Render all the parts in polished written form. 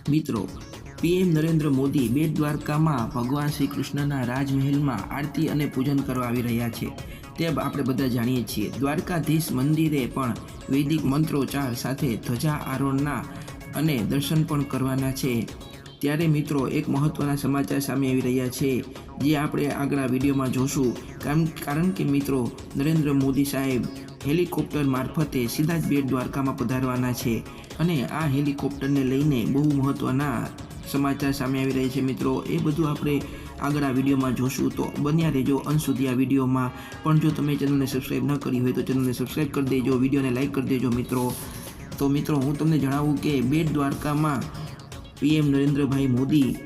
મિત્રો, પીએમ નરેન્દ્ર મોદી બેટ દ્વારકામાં ભગવાન શ્રી કૃષ્ણના રાજમહેલમાં આરતી અને પૂજન કરવા આવી રહ્યા છે તે આપણે બધા જાણીએ છીએ। દ્વારકાધીશ મંદિરે પણ વૈદિક મંત્રોચ્ચાર સાથે ધ્વજા આરોહણના અને દર્શન પણ કરવાના છે। ત્યારે મિત્રો, એક મહત્વના સમાચાર સામે આવી રહ્યા છે જે આપણે આગળના વિડીયોમાં જોશું। કારણ કે મિત્રો, નરેન્દ્ર મોદી સાહેબ હેલિકોપ્ટર મારફતે સીધા જ બેટ દ્વારકામાં પધારવાના છે અને આ હેલિકોપ્ટરને લઈને બહુ મહત્વના સમાચાર સામે આવી રહ્યા છે। મિત્રો, એ બધું આપણે આગળના વિડીયોમાં જોશું, તો બન્યા રહેજો અંત સુધી આ વિડીયોમાં। પણ જો તમે ચેનલને સબસ્ક્રાઈબ ન કરી હોય તો ચેનલને સબસ્ક્રાઈબ કરી દેજો, વિડીયોને લાઈક કરી દેજો મિત્રો। તો મિત્રો, હું તમને જણાવું કે બેટ દ્વારકામાં પીએમ નરેન્દ્રભાઈ મોદી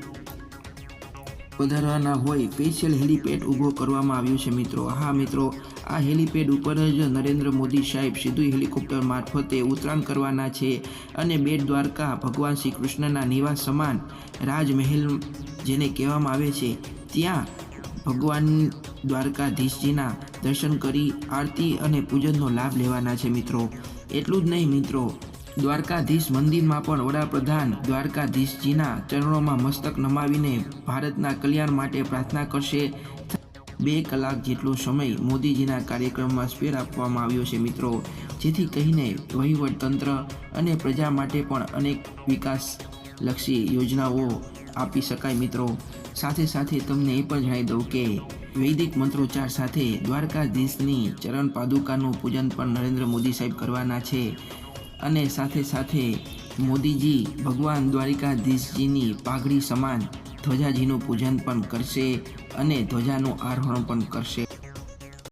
પધારવાના હોય સ્પેશિયલ હેલીપેડ ઊભો કરવામાં આવ્યું છે મિત્રો। હા મિત્રો, આ હેલીપેડ ઉપર જ નરેન્દ્ર મોદી સાહેબ સીધું હેલિકોપ્ટર મારફતે ઉતરાણ કરવાના છે અને બેટ દ્વારકા ભગવાન શ્રી કૃષ્ણના નિવાસ સમાન રાજમહેલ જેને કહેવામાં આવે છે ત્યાં ભગવાન દ્વારકાધીશજીના દર્શન કરી આરતી અને પૂજનનો લાભ લેવાના છે મિત્રો। એટલું જ નહીં મિત્રો, દ્વારકાધીશ મંદિરમાં પણ વડાપ્રધાન દ્વારકાધીશજીના ચરણોમાં મસ્તક નમાવીને ભારતના કલ્યાણ માટે પ્રાર્થના કરશે। 2 કલાક જેટલો સમય મોદીજીના કાર્યક્રમમાં સ્પેર આપવામાં આવ્યો છે મિત્રો, જેથી કહીને વહીવટતંત્ર અને પ્રજા માટે પણ અનેક વિકાસલક્ષી યોજનાઓ આપી શકાય મિત્રો। સાથે સાથે તમને એ પણ જણાવી દઉં કે વૈદિક મંત્રોચ્ચાર સાથે દ્વારકાધીશની ચરણ પાદુકાનું પૂજન પણ નરેન્દ્ર મોદી સાહેબ કરવાના છે અને સાથે સાથે મોદીજી ભગવાન દ્વારકાધીશજીની પાઘડી સમાન ધ્વજાજીનું પૂજન પણ કરશે અને ધ્વજાનું આરોહણ પણ કરશે।